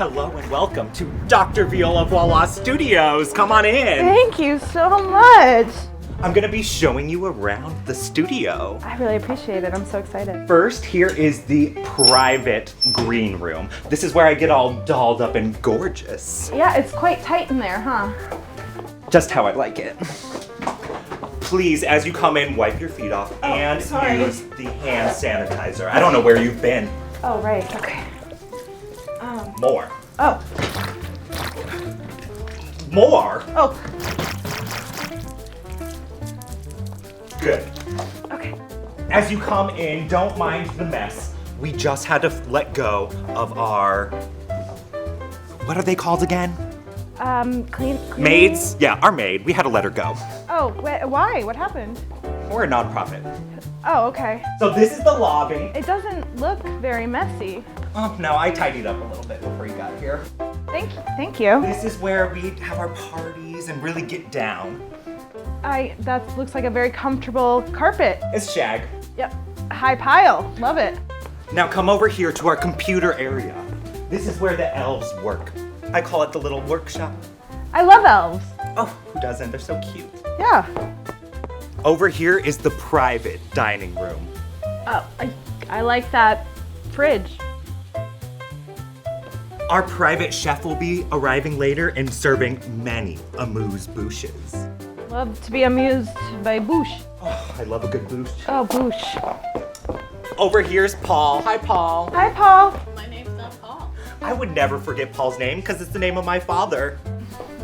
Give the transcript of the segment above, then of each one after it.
Hello and welcome to Dr. Viola Voilà Studios. Come on in. Thank you so much. I'm gonna be showing you around the studio. I really appreciate it. I'm so excited. First, here is the private green room. This is where I get all dolled up and gorgeous. Yeah, it's quite tight in there, huh? Just how I like it. Please, as you come in, wipe your feet off and sorry. use the hand sanitizer. I don't know where you've been. Oh, right. Okay. More. Oh. More? Oh. Good. Okay. As you come in, don't mind the mess. We just had to let go of our, what are they called again? Clean. Maids? Yeah, our maid. We had to let her go. Oh, why? What happened? We're a nonprofit. Oh, okay. So this is the lobby. It doesn't look very messy. Oh, no, I tidied up a little bit before you got here. Thank you. This is where we have our parties and really get down. That looks like a very comfortable carpet. It's shag. Yep. High pile. Love it. Now come over here to our computer area. This is where the elves work. I call it the little workshop. I love elves. Oh, who doesn't? They're so cute. Yeah. Over here is the private dining room. Oh, I like that fridge. Our private chef will be arriving later and serving many amuse-bouches. Love to be amused by bouche. Oh, I love a good bouche. Oh, bouche. Over here's Paul. Hi, Paul. Hi, Paul. My name's not Paul. I would never forget Paul's name because it's the name of my father.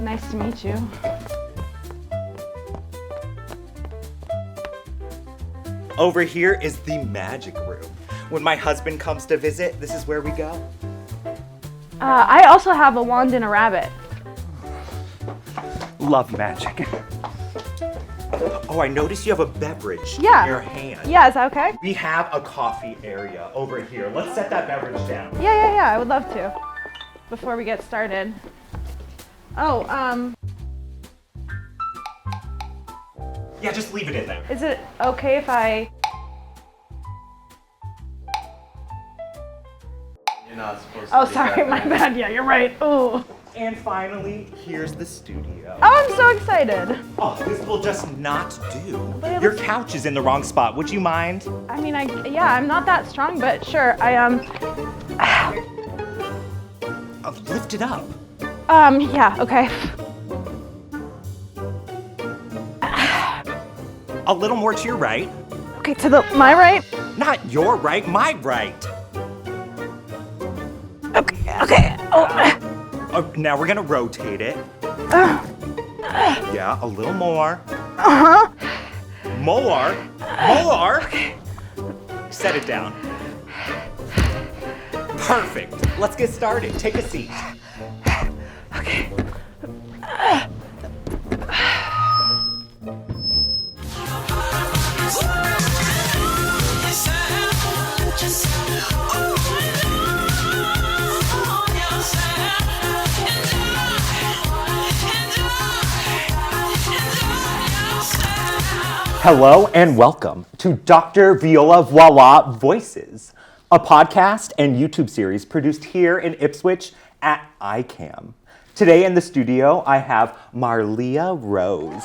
Nice to meet you. Over here is the magic room. When my husband comes to visit, this is where we go. I also have a wand and a rabbit. Love magic. Oh, I noticed you have a beverage Yeah. in your hand. Yeah, is that okay? We have a coffee area over here. Let's set that beverage down. Yeah, I would love to. Before we get started. Oh, Yeah, just leave it in there. is it okay if I... You're not supposed Oh, sorry, my bad. Yeah, you're right. Oh. And finally, here's the studio. Oh, I'm so excited. Oh, this will just not do. But it Your looks- couch is in the wrong spot. Would you mind? I mean, I'm not that strong, but sure. Lift it up. Yeah, okay. A little more to your right. Okay, to my right? Not your right, my right. Okay. Oh. Now we're gonna rotate it. Yeah, a little more. Uh-huh. More. Set it down. Perfect. Let's get started. Take a seat. Okay. Hello and welcome to Dr. Viola Voilà Voices, a podcast and YouTube series produced here in Ipswich at ICAM. Today in the studio, I have Marleah Rose.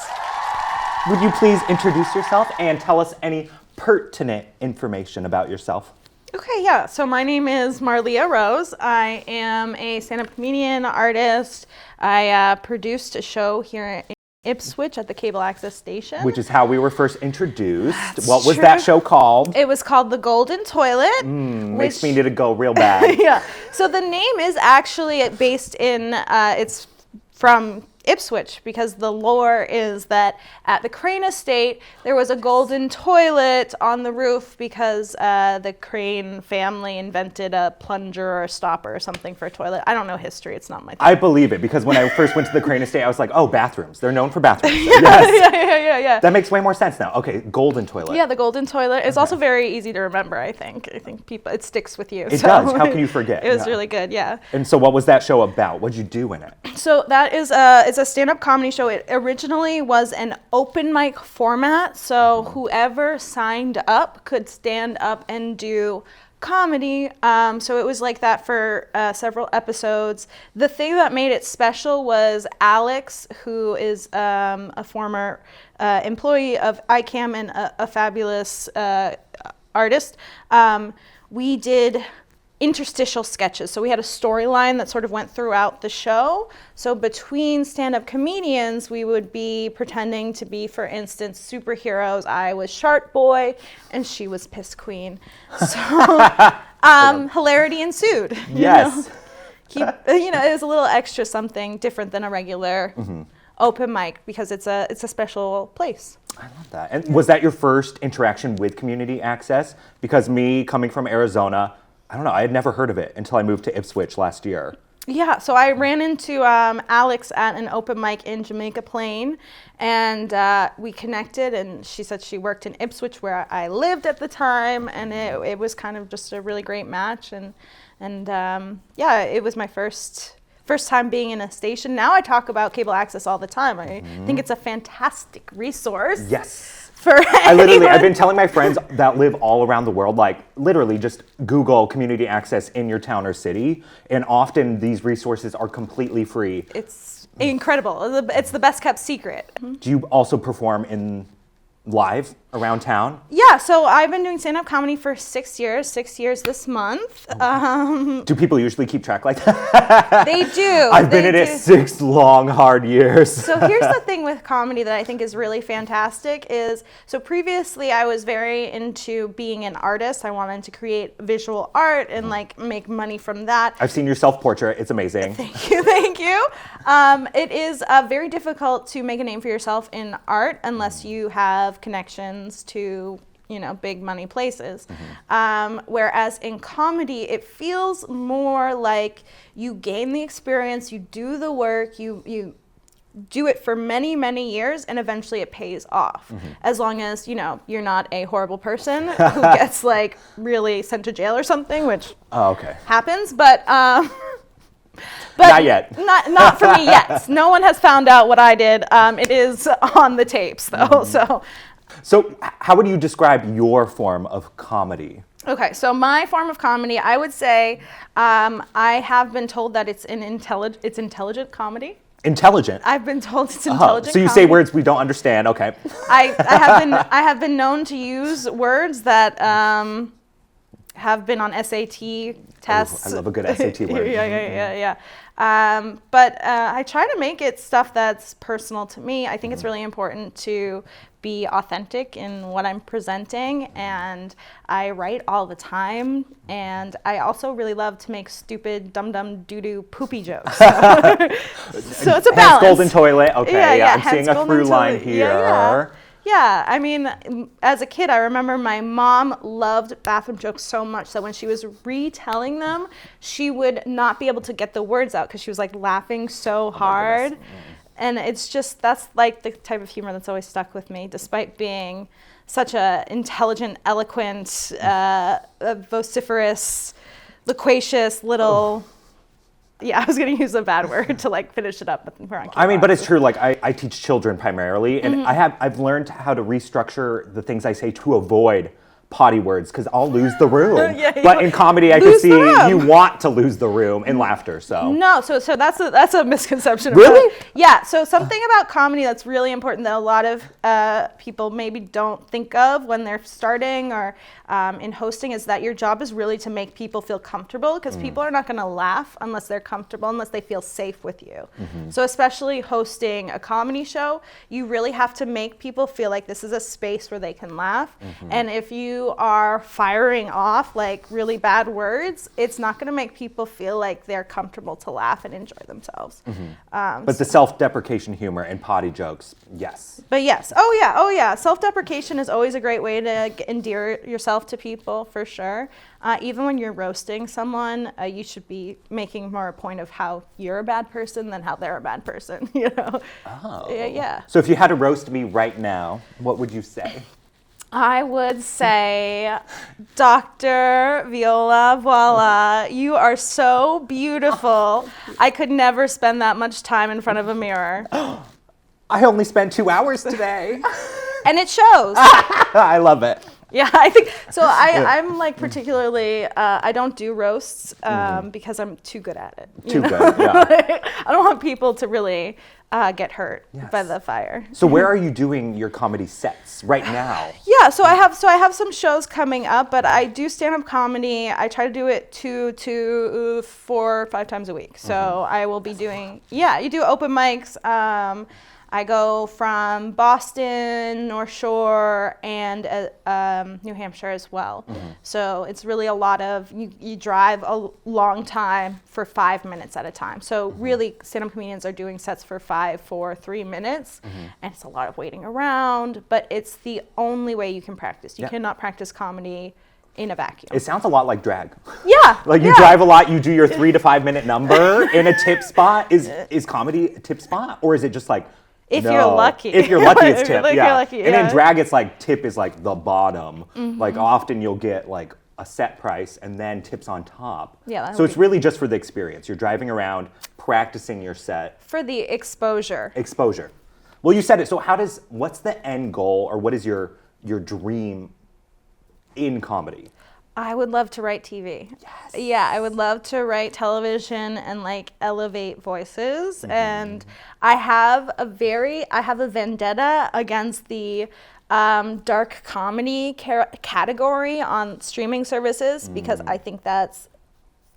Would you please introduce yourself and tell us any pertinent information about yourself? Okay, yeah. So my name is Marleah Rose. I am a stand-up comedian, artist. I produced a show here in Ipswich at the cable access station. Which is how we were first introduced. That's What was true. that show called? It was called The Golden Toilet. Makes me need to go real bad. Yeah. So the name is actually based in, it's from Ipswich, because the lore is that at the Crane estate there was a golden toilet on the roof because the Crane family invented a plunger or a stopper or something for a toilet. I don't know history, it's not my thing. I believe it because when I first went to the Crane estate, I was like, oh, bathrooms. They're known for bathrooms. Yeah, Yes. yeah. That makes way more sense now. Okay, golden toilet. Yeah, the golden toilet is also very easy to remember, I think. I think people, it sticks with you. It does. How can you forget? It was Yeah. really good, yeah. And so what was that show about? What'd you do in it? So that is it's a stand-up comedy show. It originally was an open mic format, so whoever signed up could stand up and do comedy. So it was like that for several episodes. The thing that made it special was Alex, who is a former employee of ICAM and a fabulous artist. We did interstitial sketches. So we had a storyline that sort of went throughout the show. So between stand-up comedians, we would be pretending to be, for instance, superheroes. I was Shark Boy and she was Piss Queen. So hilarity ensued. Yes. It was a little extra something different than a regular open mic because it's a special place. I love that. And was that your first interaction with community access? Because me coming from Arizona, I don't know, I had never heard of it until I moved to Ipswich last year. Yeah, so I ran into Alex at an open mic in Jamaica Plain, and we connected, and she said she worked in Ipswich where I lived at the time, and it was kind of just a really great match, and it was my first time being in a station. Now I talk about cable access all the time. I think it's a fantastic resource. Yes. I've been telling my friends that live all around the world, like literally just Google community access in your town or city, and often these resources are completely free. It's incredible. It's the best kept secret. Do you also perform in live around town? Yeah, so I've been doing stand-up comedy for 6 years this month. Do people usually keep track like that? They do. I've been in it 6 long, hard years. So here's the thing with comedy that I think is really fantastic is, so previously I was very into being an artist. I wanted to create visual art and like make money from that. I've seen your self-portrait. It's amazing. Thank you. It is very difficult to make a name for yourself in art unless you have connections to big money places. Whereas in comedy, it feels more like you gain the experience, you do the work, you do it for many, many years, and eventually it pays off. As long as, you're not a horrible person who gets like really sent to jail or something, which happens, but not yet. Not for me yet. No one has found out what I did. It is on the tapes though, So how would you describe your form of comedy? Okay, so my form of comedy, I would say, I have been told that it's intelligent comedy. Intelligent? I've been told it's intelligent So you comedy. say words we don't understand, okay. I have been known to use words that have been on SAT tests. I love a good SAT word. Yeah. But I try to make it stuff that's personal to me. I think it's really important to be authentic in what I'm presenting, and I write all the time, and I also really love to make stupid, dumb, doo-doo, poopy jokes. So it's a balance. Hence golden toilet. Okay, yeah, I'm seeing a through line here. Yeah, I mean, as a kid, I remember my mom loved bathroom jokes so much that when she was retelling them, she would not be able to get the words out because she was like laughing so hard. And it's just, that's like the type of humor that's always stuck with me, despite being such a intelligent, eloquent, vociferous, loquacious little... Yeah, I was going to use a bad word to like finish it up, but we're on camera. I mean, but it's true. Like I teach children primarily, and I've learned how to restructure the things I say to avoid potty words because I'll lose the room. But in comedy, I can see you want to lose the room in laughter. So no, so that's a misconception. Really? Yeah. So something about comedy that's really important that a lot of people maybe don't think of when they're starting or in hosting is that your job is really to make people feel comfortable because people are not going to laugh unless they're comfortable, unless they feel safe with you. So especially hosting a comedy show, you really have to make people feel like this is a space where they can laugh. And if you are firing off like really bad words, it's not going to make people feel like they're comfortable to laugh and enjoy themselves. But the self-deprecation humor and potty jokes, yes. But yes, oh yeah. Self-deprecation is always a great way to endear yourself to people, for sure. Even when you're roasting someone, you should be making more a point of how you're a bad person than how they're a bad person. Oh. Yeah. So if you had to roast me right now, what would you say? I would say, Dr. Viola Voilà, you are so beautiful. I could never spend that much time in front of a mirror. I only spent 2 hours today. And it shows. I love it. Yeah, I think so. I'm like particularly, I don't do roasts because I'm too good at it. Too good, yeah. I don't want people to really get hurt by the fire. So where are you doing your comedy sets right now? Yeah, so I have some shows coming up, but I do stand-up comedy. I try to do it 2 to 4 or 5 times a week. So I will be doing, you do open mics. I go from Boston, North Shore, and New Hampshire as well. So it's really a lot of, you drive a long time for 5 minutes at a time. So really, stand-up comedians are doing sets for 5, 4, 3 minutes, and it's a lot of waiting around, but it's the only way you can practice. You cannot practice comedy in a vacuum. It sounds a lot like drag. Yeah. Like you drive a lot, you do your 3 to 5 minute number in a tip spot. Is comedy a tip spot? Or is it just like, if you're lucky. If you're lucky, it's tip. If you're lucky, And in drag, it's like tip is like the bottom. Like often you'll get like a set price and then tips on top. Yeah. So it's really just for the experience. You're driving around, practicing your set. For the exposure. Exposure. Well, you said it. So what's the end goal, or what is your dream in comedy? I would love to write TV. Yes. Yeah, I would love to write television and like elevate voices. And I have a vendetta against the dark comedy category on streaming services because I think that's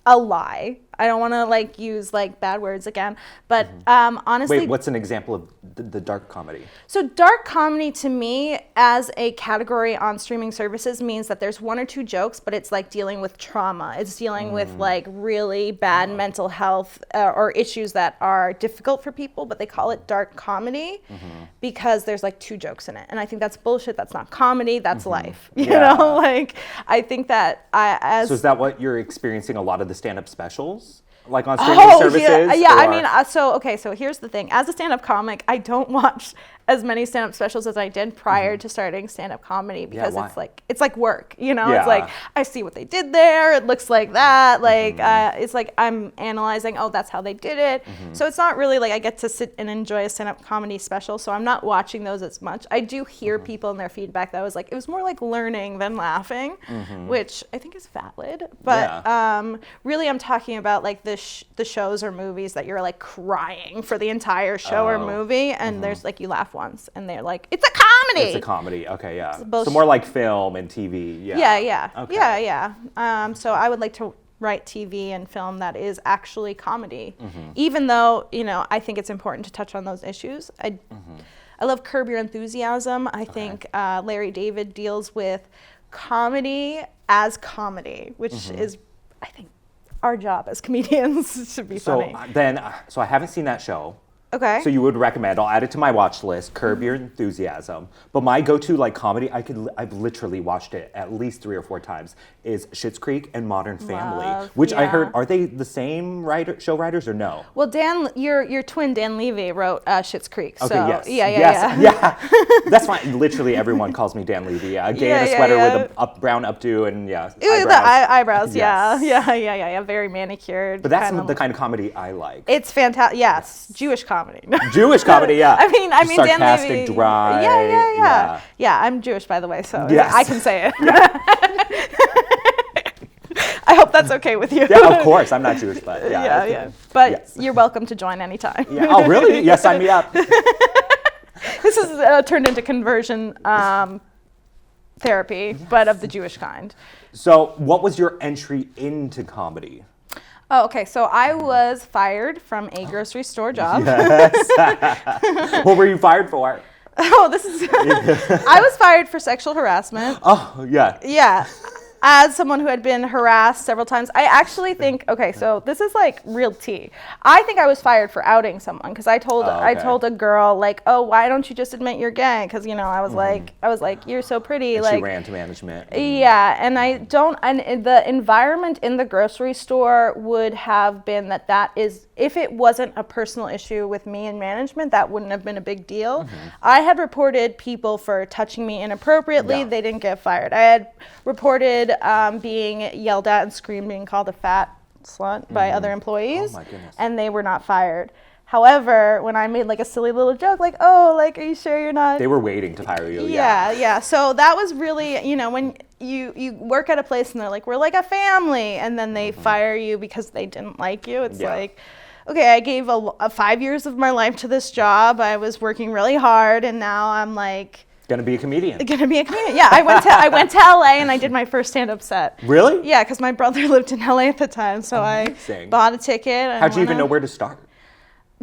a lie. I don't want to like use like bad words again, but honestly. Wait, what's an example of the dark comedy? So dark comedy to me as a category on streaming services means that there's 1 or 2 jokes, but it's like dealing with trauma. It's dealing with like really bad mental health or issues that are difficult for people, but they call it dark comedy because there's like 2 jokes in it. And I think that's bullshit. That's not comedy. That's life. You know, like I think that So is that what you're experiencing a lot of the stand-up specials? Like on streaming services? Yeah. I mean, so here's the thing. As a stand-up comic, I don't watch as many stand-up specials as I did prior to starting stand-up comedy because it's like work, you know? It's like, I see what they did there. It looks like that. Like, it's like I'm analyzing, oh, that's how they did it. So it's not really like I get to sit and enjoy a stand-up comedy special. So I'm not watching those as much. I do hear people in their feedback that was like, it was more like learning than laughing, which I think is valid. But really I'm talking about like the shows or movies that you're like crying for the entire show or movie. And there's like, you laugh once and they're like, it's a comedy. It's a comedy. Okay, yeah. So more like film and TV. Yeah. Okay. Yeah. So I would like to write TV and film that is actually comedy, even though, you know, I think it's important to touch on those issues. I love Curb Your Enthusiasm. I think Larry David deals with comedy as comedy, which is, I think, our job as comedians should be funny. So I haven't seen that show. Okay. So you would recommend, I'll add it to my watch list, Curb Your Enthusiasm. But my go-to like comedy, I've literally watched it at least 3 or 4 times, is Schitt's Creek and Modern Family, which I heard, are they the same show writers or no? Well, your twin Dan Levy wrote Schitt's Creek. So Okay, yes. Yeah. That's fine. Literally everyone calls me Dan Levy. A gay in a sweater with a brown updo and eyebrows. The eyebrows, Yes. yeah. Very manicured. But that's the kind of comedy I like. It's fantastic. Yes. Jewish comedy. Jewish comedy, yeah. I mean, Dan sarcastic, Levy. dry. Yeah, I'm Jewish, by the way, so yes. I can say it. I hope that's okay with you. Yeah, of course. I'm not Jewish, but yeah. But you're welcome to join anytime. Yeah. Oh, really? Yes, sign me up. This is turned into conversion therapy, but of the Jewish kind. So, what was your entry into comedy? Oh, okay. So I was fired from a grocery store job. Yes. What were you fired for? Oh, I was fired for sexual harassment. Oh, yeah. Yeah. As someone who had been harassed several times, I actually think, okay, so this is like real tea. I think I was fired for outing someone because I told a girl like, oh, why don't you just admit you're gay? Because you know I was like, you're so pretty. And like she ran to management. Yeah, and and the environment in the grocery store would have been that is, if it wasn't a personal issue with me and management, that wouldn't have been a big deal. I had reported people for touching me inappropriately. They didn't get fired. I had reported being yelled at and screamed, being called a fat slut by other employees, and they were not fired. However, when I made like a silly little joke, like, oh, like, are you sure you're not? They were waiting to hire you. Yeah. So that was really, when you work at a place and they're like, we're like a family, and then they fire you because they didn't like you. It's like, okay, I gave a 5 years of my life to this job. I was working really hard, and now I'm like, Gonna be a comedian. Yeah, I went to LA and I did my first stand-up set. Really? Yeah, because my brother lived in LA at the time, so Amazing. I bought a ticket. And How'd you even know where to start?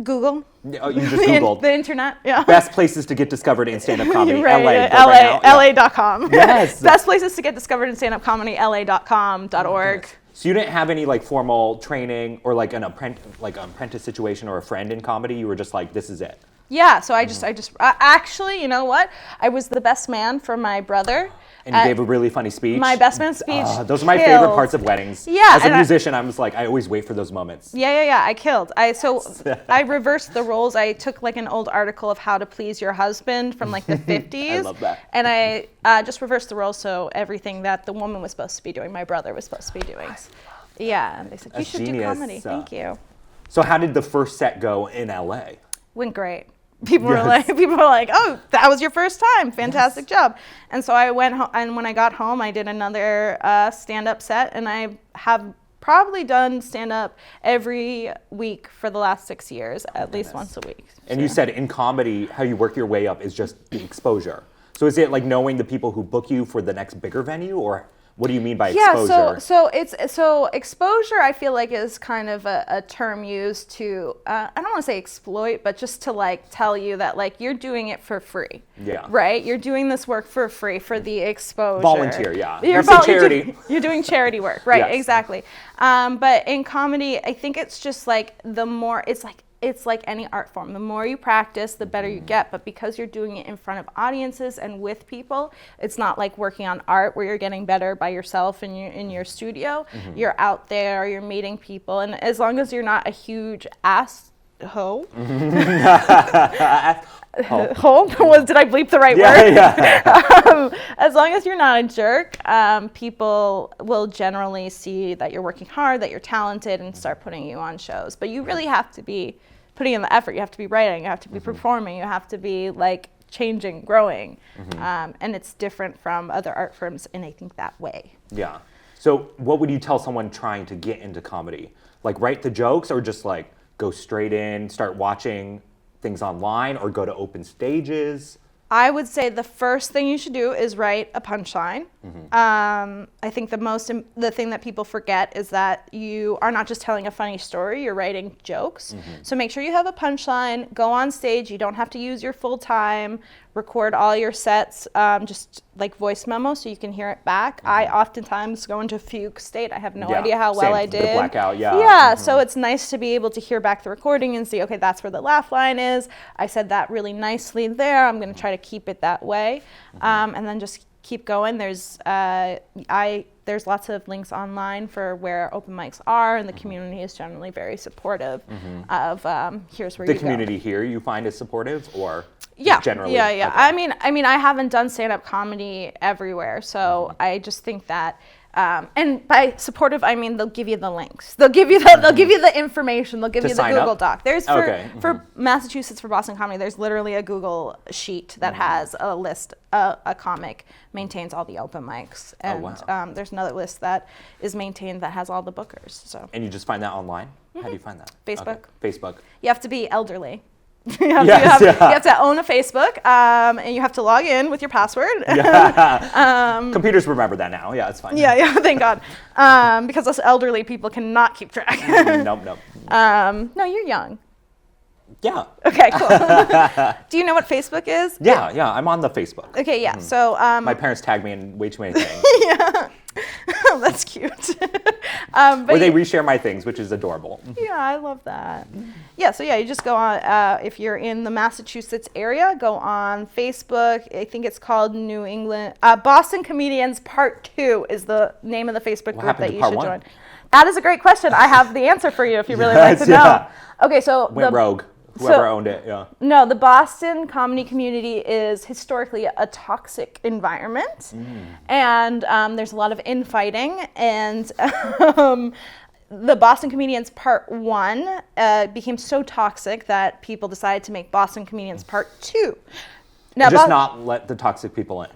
Google. Oh, you just Googled. The internet, yeah. Best places to get discovered in stand-up comedy. Right, LA. yeah, LA.com. Yes. Best places to get discovered in stand-up comedy, LA.com.org. So you didn't have any like formal training or like an apprentice situation or a friend in comedy? You were just like, this is it. Yeah, so I just actually, you know what? I was the best man for my brother. And you gave a really funny speech. My best man speech. Those are my favorite parts of weddings. Yeah. As a musician, I'm just like, I always wait for those moments. Yeah. I killed. I reversed the roles. I took like an old article of how to please your husband from like the 50s. I love that. And I just reversed the roles, so everything that the woman was supposed to be doing, my brother was supposed to be doing. Yeah. And they said, you should do comedy. Thank you. So how did the first set go in LA? Went great. People were like, oh, that was your first time. Fantastic job. And so I went home, and when I got home, I did another stand-up set, and I have probably done stand-up every week for the last 6 years, at least once a week. And you said in comedy, how you work your way up is just the exposure. So is it like knowing the people who book you for the next bigger venue, or what do you mean by exposure? So exposure, I feel like, is kind of a term used to I don't want to say exploit, but just to like tell you that like you're doing it for free. Yeah. Right? You're doing this work for free for the exposure. Volunteer, yeah. You're charity. You're doing charity work, right? Yes. Exactly. But in comedy, I think it's just like it's like any art form. The more you practice, the better you get. But because you're doing it in front of audiences and with people, it's not like working on art where you're getting better by yourself in your studio. You're out there, you're meeting people. And as long as you're not a huge asshole. Hole? Did I bleep the right word? Yeah. As long as you're not a jerk, people will generally see that you're working hard, that you're talented, and start putting you on shows. But you really have to be putting in the effort. You have to be writing. You have to be performing. You have to be like changing, growing. And it's different from other art forms in, I think, that way. Yeah. So what would you tell someone trying to get into comedy? Like write the jokes, or just like go straight in, start watching things online, or go to open stages? I would say the first thing you should do is write a punchline. I think the thing that people forget is that you are not just telling a funny story, you're writing jokes. So make sure you have a punchline, go on stage, you don't have to use your full time, record all your sets, just like voice memo so you can hear it back. I oftentimes go into fugue state. I have no idea how well I did. The blackout, yeah. Yeah, so it's nice to be able to hear back the recording and see, okay, that's where the laugh line is. I said that really nicely there. I'm going to try to keep it that way. And then just keep going. There's lots of links online for where open mics are, and the community is generally very supportive of here's where you go. The community here you find is supportive, or generally? Yeah. Okay. I mean, I haven't done stand-up comedy everywhere, so I just think that. And by supportive, I mean they'll give you the links. They'll give you the information. They'll give you the Google Doc. There's for Massachusetts, for Boston comedy, there's literally a Google sheet that has a list. A comic maintains all the open mics, and there's another list that is maintained that has all the bookers. So. And you just find that online? How do you find that? Facebook. Okay. Facebook. You have to be elderly. You have to own a Facebook, and you have to log in with your password. Computers remember that now. Yeah, it's fine. Yeah, thank God. Because us elderly people cannot keep track. Nope. No, you're young. Yeah. Okay, cool. Do you know what Facebook is? Yeah, I'm on the Facebook. Okay, yeah. So my parents tag me in way too many things. Yeah. That's cute. Or they reshare my things, which is adorable. Yeah, I love that. Yeah, so you just go on, if you're in the Massachusetts area, go on Facebook. I think it's called New England, Boston Comedians Part 2 is the name of the Facebook group that you should join. That is a great question. I have the answer for you if you really like to know. Okay, so went rogue. Whoever owned it, yeah. No, the Boston comedy community is historically a toxic environment, and there's a lot of infighting, and the Boston Comedians Part 1 became so toxic that people decided to make Boston Comedians Part 2. Now, Just not let the toxic people in.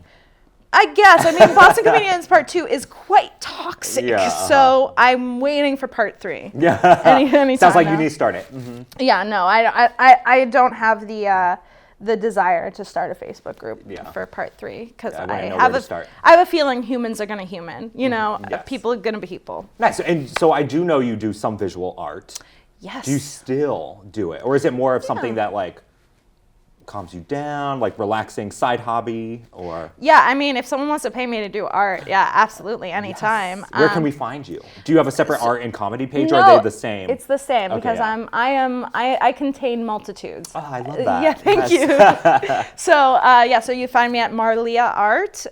I guess. I mean, Boston Comedians Part 2 is quite toxic. Yeah, So I'm waiting for Part 3. Yeah. Any Sounds like now. you need to start it. Mm-hmm. Yeah, no, I don't have the desire to start a Facebook group for Part 3 because I have a feeling humans are going to human. You know, Yes. people are going to be people. Nice. And so I do know you do some visual art. Yes. Do you still do it? Or is it more of something that like calms you down, like relaxing side hobby, or? Yeah, I mean, if someone wants to pay me to do art, yeah, absolutely, anytime. Yes. Where can we find you? Do you have a separate art and comedy page, or No, are they the same? It's the same because yeah. I contain multitudes. Oh, I love that. Yeah, thank you. So you find me at Marleah Art.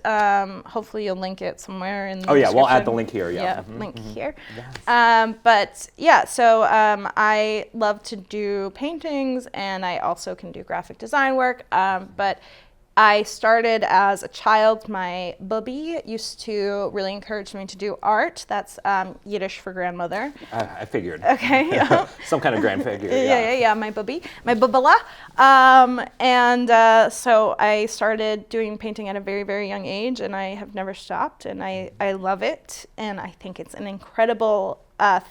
Hopefully you'll link it somewhere in the description. We'll add the link here. Link here. Yes. But yeah, so I love to do paintings, and I also can do graphic design work, but I started as a child. My bubby used to really encourage me to do art. That's Yiddish for grandmother. I figured. Okay. Yeah. Some kind of grand figure. Yeah. My bubby, my bubbala. So I started doing painting at a very, very young age, and I have never stopped, and I love it, and I think it's an incredible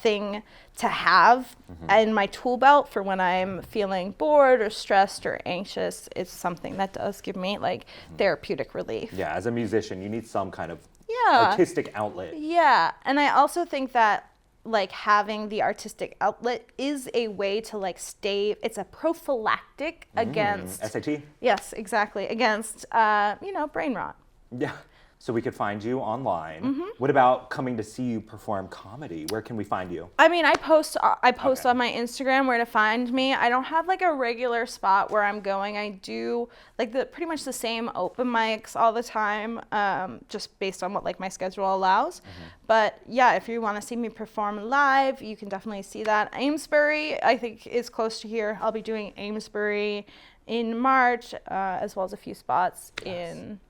thing to have in my tool belt for when I'm feeling bored or stressed or anxious. It's something that does give me like therapeutic relief. Yeah, as a musician, you need some kind of Yeah. artistic outlet. Yeah, and I also think that like having the artistic outlet is a way to like it's a prophylactic against SAT? Yes, exactly, against brain rot. Yeah. So we could find you online. What about coming to see you perform comedy? Where can we find you? I mean, I post on my Instagram where to find me. I don't have like a regular spot where I'm going. I do like pretty much the same open mics all the time, just based on what like my schedule allows. But yeah, if you want to see me perform live, you can definitely see that. Amesbury, I think, is close to here. I'll be doing Amesbury in March, as well as a few spots in.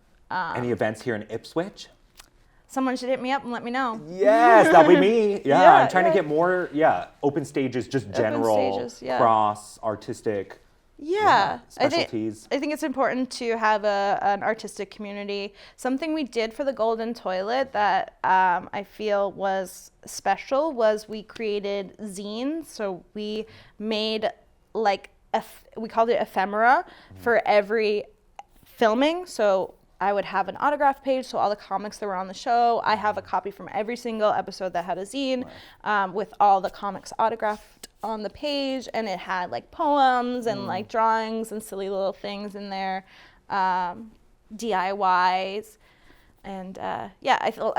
Any events here in Ipswich? Someone should hit me up and let me know. Yes, that'll be me. Yeah, Yeah, I'm trying to yeah. get more, open stages, just general, stages, yeah. cross, artistic specialties. I think it's important to have an artistic community. Something we did for the Golden Toilet that I feel was special was we created zines. So we made like, we called it ephemera for every filming. So I would have an autograph page, so all the comics that were on the show, I have a copy from every single episode that had a zine with all the comics autographed on the page, and it had like poems and like drawings and silly little things in there, DIYs, and I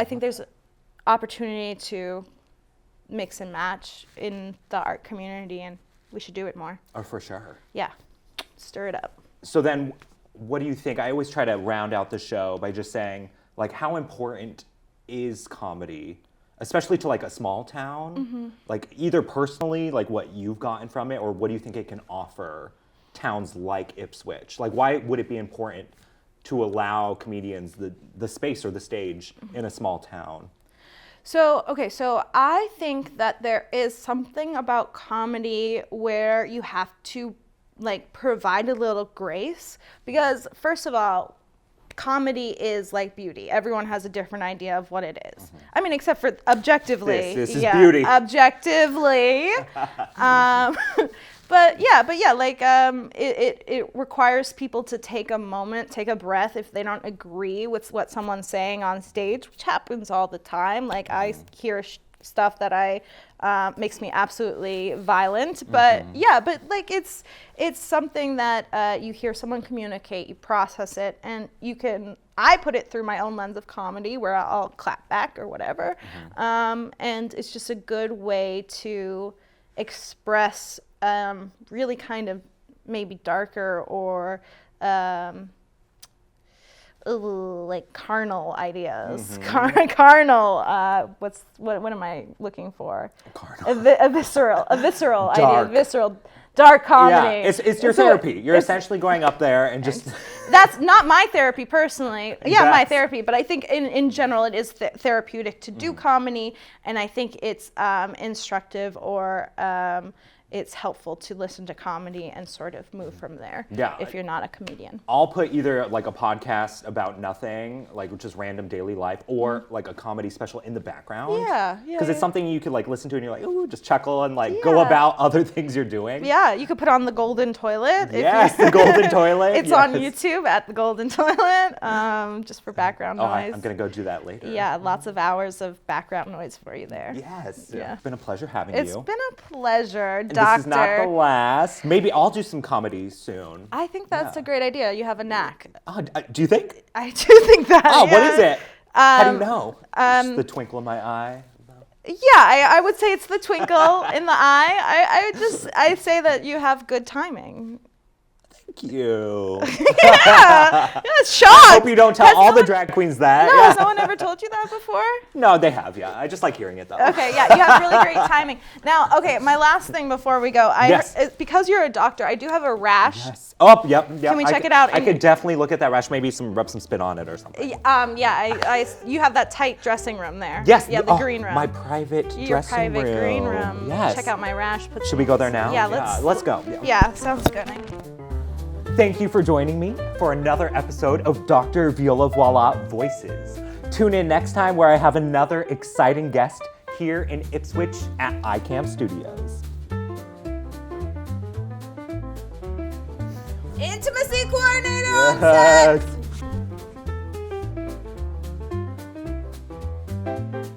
think there's opportunity to mix and match in the art community, and we should do it more. Oh, for sure. Yeah, stir it up. So then, what do you think? I always try to round out the show by just saying, like, how important is comedy, especially to like a small town? Like, either personally, like what you've gotten from it, or what do you think it can offer towns like Ipswich? Like, why would it be important to allow comedians the space or the stage in a small town? So I think that there is something about comedy where you have to like provide a little grace, because first of all, comedy is like beauty. Everyone has a different idea of what it is. I mean, except for objectively. This is beauty. Objectively. But yeah, like it requires people to take a moment, take a breath if they don't agree with what someone's saying on stage, which happens all the time. Like I hear stuff that makes me absolutely violent, but but like it's something that you hear someone communicate, you process it, and I put it through my own lens of comedy where I'll clap back or whatever, and it's just a good way to express really kind of maybe darker or like carnal ideas. Carnal. What am I looking for? Carnal. A visceral idea. Visceral, dark comedy. Yeah, it's your therapy. You're essentially going up there and just That's not my therapy personally. Yeah, my Yes. therapy, but I think in general it is therapeutic to do comedy, and I think it's instructive or it's helpful to listen to comedy and sort of move from there. Yeah. If you're not a comedian. I'll put either like a podcast about nothing, like just random daily life, or like a comedy special in the background. Yeah, Because it's something you could like listen to and you're like, ooh, just chuckle and like go Yeah. about other things you're doing. Yeah, you could put on the Golden Toilet. Yes, the Golden Toilet. It's on yes. YouTube at the Golden Toilet, just for background Oh, noise. I'm gonna go do that later. Yeah, lots of hours of background noise for you there. Yes. Yeah. It's been a pleasure having It's you. been a pleasure, And Doctor. This is not the last. Maybe I'll do some comedy soon. I think that's a great idea. You have a knack. Oh, do you think? I do think that. Oh, what yeah. is it? How do you know? Just the twinkle in my eye. Yeah, I would say it's the twinkle in the eye. I say that you have good timing. Thank you. Yeah, shocked. Hope you don't tell Has all the someone- drag queens that. No, Yeah. has no one ever told you that before? No, they have, yeah. I just like hearing it though. Okay, yeah, you have really great timing. Now, okay, my last thing before we go, Yes. Because you're a doctor, I do have a rash. Yes. Oh, yep. Can we check it out I in- could definitely look at that rash. Maybe rub some spit on it or something. You have that tight dressing room there. Yes. Yeah, the oh, green room. My private Your dressing private room. green room. Yes. Check out my rash. Should we go there now? Yeah, let's go. Yeah. Yeah, sounds good. Thank you for joining me for another episode of Dr. Viola Voilà Voices. Tune in next time where I have another exciting guest here in Ipswich at iCam Studios. Intimacy coordinator on set. Yes.